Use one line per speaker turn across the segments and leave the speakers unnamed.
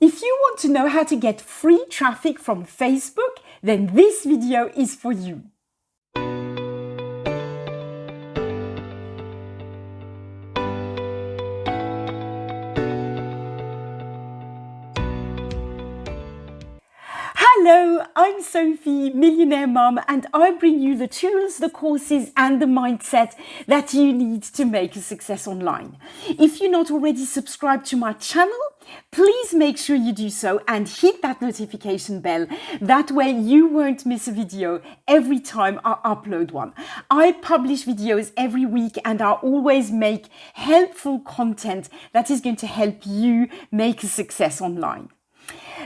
If you want to know how to get free traffic from Facebook, then this video is for you. Hello, I'm Sophie, Millionaire Mum, and I bring you the tools, the courses, and the mindset that you need to make a success online. If you're not already subscribed to my channel, please make sure you do so and hit that notification bell. That way you won't miss a video every time I upload one. I publish videos every week and I always make helpful content that is going to help you make a success online.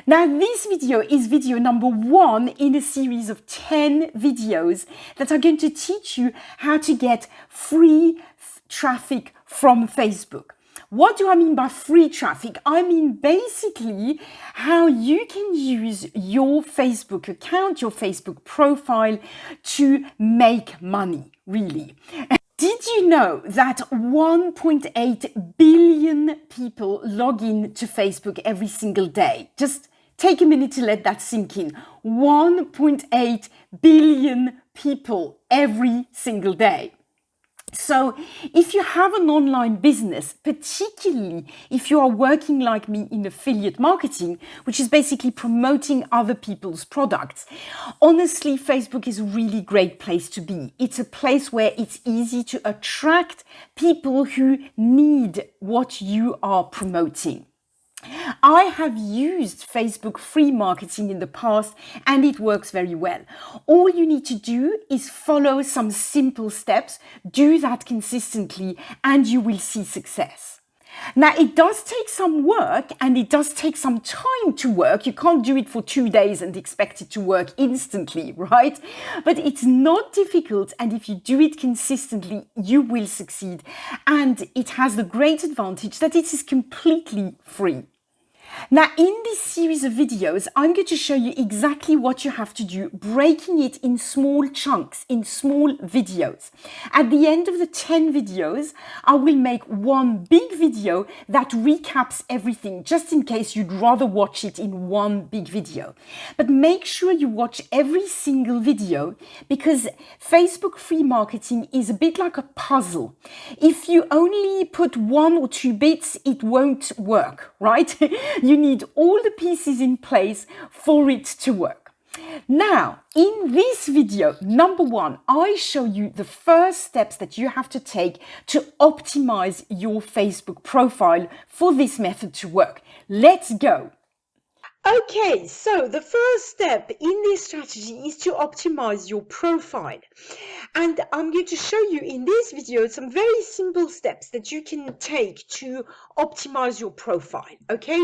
Now, this video is video number 1 in a series of 10 videos that are going to teach you how to get free traffic from Facebook. What do I mean by free traffic? I mean basically how you can use your Facebook account, your Facebook profile to make money, really. Did you know that 1.8 billion people log in to Facebook every single day? Just take a minute to let that sink in. 1.8 billion people every single day. So if you have an online business, particularly if you are working like me in affiliate marketing, which is basically promoting other people's products, honestly, Facebook is a really great place to be. It's a place where it's easy to attract people who need what you are promoting. I have used Facebook free marketing in the past and it works very well. All you need to do is follow some simple steps, do that consistently, and you will see success. Now, it does take some work and it does take some time to work. You can't do it for 2 days and expect it to work instantly, right? But it's not difficult, and if you do it consistently, you will succeed. And it has the great advantage that it is completely free. Now, in this series of videos, I'm going to show you exactly what you have to do, breaking it in small chunks, in small videos. At the end of the 10 videos, I will make one big video that recaps everything, just in case you'd rather watch it in one big video. But make sure you watch every single video, because Facebook free marketing is a bit like a puzzle. If you only put 1 or 2 bits, it won't work, right? You need all the pieces in place for it to work. Now, in this video, number 1, I show you the first steps that you have to take to optimize your Facebook profile for this method to work. Let's go. Okay, so the first step in this strategy is to optimize your profile. And I'm going to show you in this video some very simple steps that you can take to optimize your profile, okay?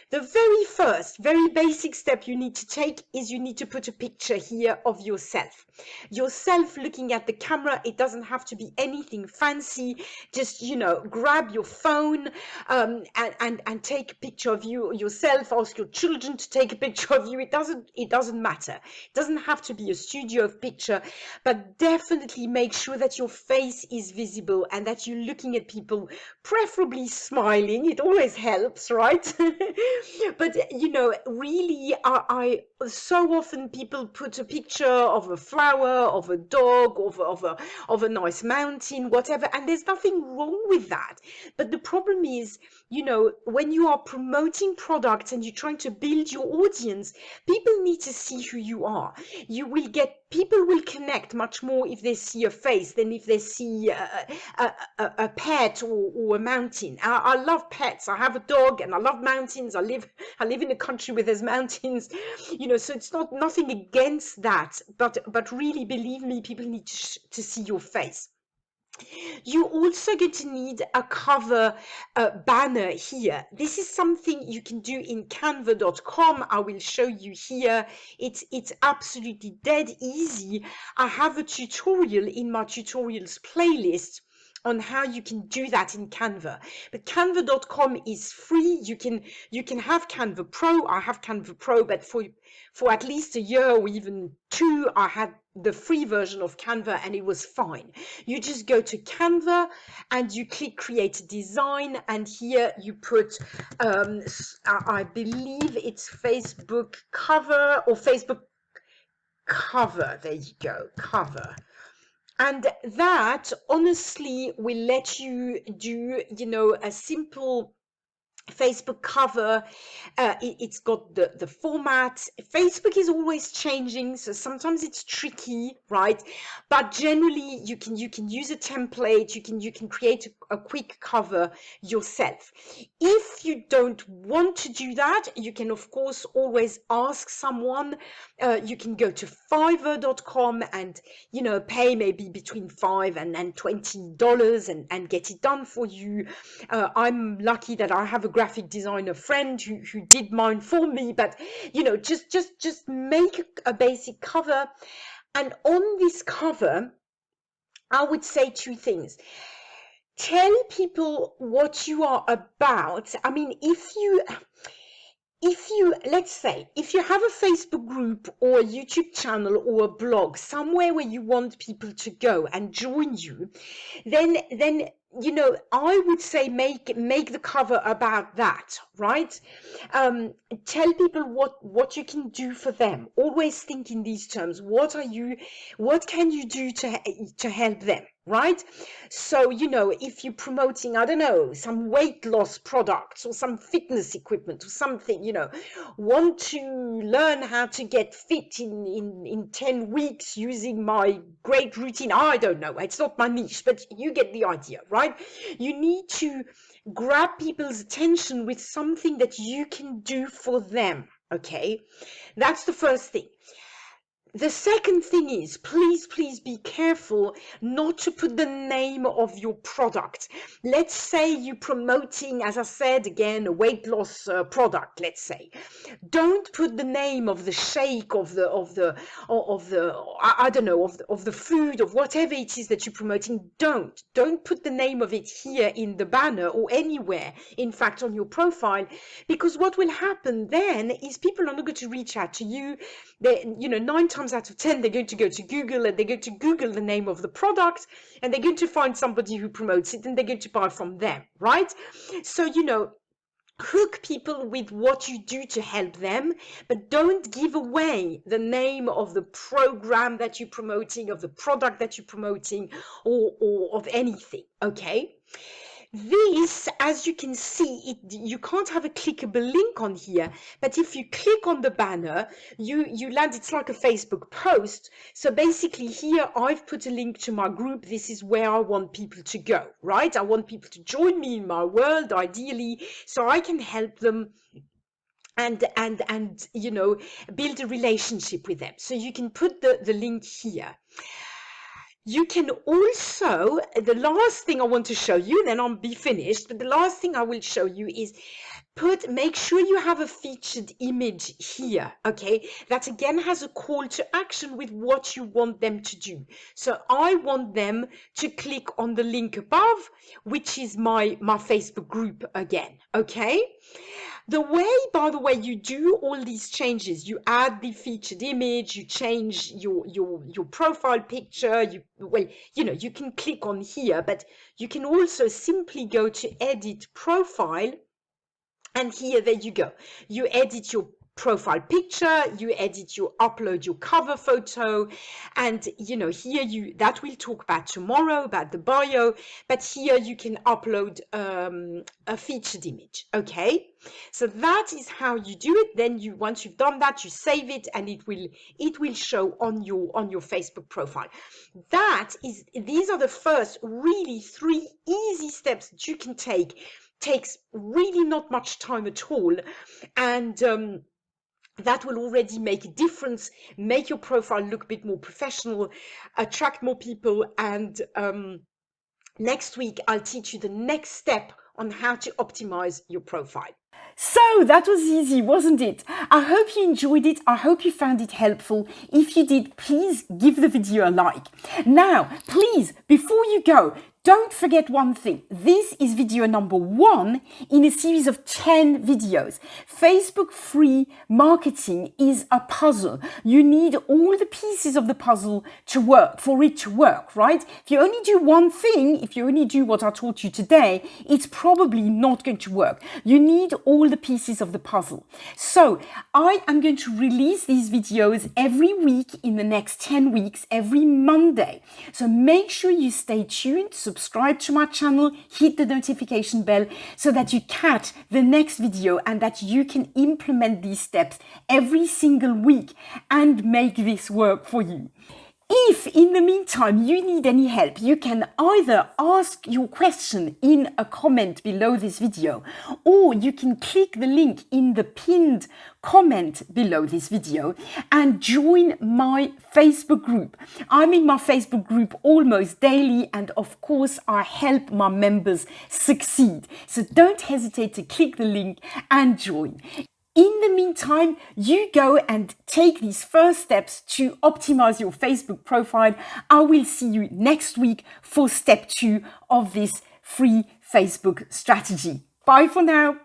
The very first, very basic step you need to take is you need to put a picture here of yourself. Yourself looking at the camera. It doesn't have to be anything fancy. Just, grab your phone and take a picture of yourself. Ask your children to take a picture of you. It doesn't matter. It doesn't have to be a studio of picture, but definitely make sure that your face is visible and that you're looking at people, preferably smiling. It always helps, right? But really, I so often people put a picture of a flower, of a dog, of a nice mountain, whatever, and there's nothing wrong with that. But the problem is, when you are promoting products and you're trying to build your audience, people need to see who you are. People will connect much more if they see a face than if they see a pet or a mountain. I love pets. I have a dog and I love mountains. I live in a country where there's mountains, so it's nothing against that. But really, believe me, people need to see your face. You're also going to need a cover banner here. This is something you can do in canva.com. I will show you here. It's absolutely dead easy. I have a tutorial in my tutorials playlist
on how you can do that in Canva. But canva.com is free. You can have Canva Pro. I have Canva Pro, but for at least a year or even two, I had the free version of Canva and it was fine. You just go to Canva and you click create a design, and here you put I believe it's Facebook cover or Facebook cover. There you go, cover. And that honestly will let you do, a simple Facebook cover. It's got the format. Facebook is always changing, so sometimes it's tricky, right? But generally you can use a template. You can create a quick cover yourself. If you don't want to do that, you can of course always ask someone. You can go to fiverr.com and pay maybe between $5 and $20 and get it done for you. I'm lucky that I have a graphic designer friend who did mine for me, but just make a basic cover. And on this cover, I would say two things. Tell people what you are about. I mean, if you let's say if you have a Facebook group or a YouTube channel or a blog somewhere where you want people to go and join you, then I would say make the cover about that, right? Tell people what you can do for them. Always think in these terms. What can you do to help them, right? So if you're promoting, I don't know, some weight loss products or some fitness equipment or something, want to learn how to get fit in 10 weeks using my great routine. I don't know, it's not my niche, but you get the idea, right? You need to grab people's attention with something that you can do for them. Okay, that's the first thing. The second thing is, please be careful not to put the name of your product. Let's say you're promoting, as I said again, a weight loss product. Let's say, don't put the name of the shake of the I don't know, of the food, of whatever it is that you're promoting. Don't put the name of it here in the banner or anywhere, in fact, on your profile, because what will happen then is people are not going to reach out to you. They, 9 times out of 10, they're going to go to Google and they're going to Google the name of the product and they're going to find somebody who promotes it and they're going to buy from them, right? So, hook people with what you do to help them, but don't give away the name of the program that you're promoting, of the product that you're promoting, or of anything, okay? This, as you can see, you can't have a clickable link on here, but if you click on the banner, you land, it's like a Facebook post. So basically here I've put a link to my group. This is where I want people to go, right? I want people to join me in my world, ideally, so I can help them and build a relationship with them. So you can put the link here. You can also, the last thing I want to show you, then I'll be finished, but the last thing I will show you is make sure you have a featured image here, okay? That again has a call to action with what you want them to do. So I want them to click on the link above, which is my Facebook group again, okay? The way, by the way, you do all these changes, you add the featured image, you change your profile picture, you can click on here, but you can also simply go to edit profile, and here, there you go. You edit your profile picture, you upload your cover photo, and here that we'll talk about tomorrow, about the bio, but here you can upload a featured image, okay? So that is how you do it. Then once you've done that, you save it and it will show on your Facebook profile. These are the first really 3 easy steps that you can take. Takes really not much time at all, and that will already make a difference, make your profile look a bit more professional, attract more people, and next week I'll teach you the next step on how to optimize your profile.
So that was easy, wasn't it? I hope you enjoyed it. I hope you found it helpful. If you did, please give the video a like. Now, please, before you go, Don't forget one thing. This is video number 1 in a series of 10 videos. Facebook free marketing is a puzzle. You need all the pieces of the puzzle to work, for it to work, right? If you only do one thing, if you only do what I taught you today, it's probably not going to work. You need all the pieces of the puzzle. So I am going to release these videos every week in the next 10 weeks, every Monday. So make sure you stay tuned, subscribe to my channel, hit the notification bell so that you catch the next video and that you can implement these steps every single week and make this work for you. If in the meantime you need any help, you can either ask your question in a comment below this video, or you can click the link in the pinned comment below this video and join my Facebook group. I'm in my Facebook group almost daily, and of course I help my members succeed. So don't hesitate to click the link and join. In the meantime, you go and take these first steps to optimize your Facebook profile. I will see you next week for step 2 of this free Facebook strategy. Bye for now.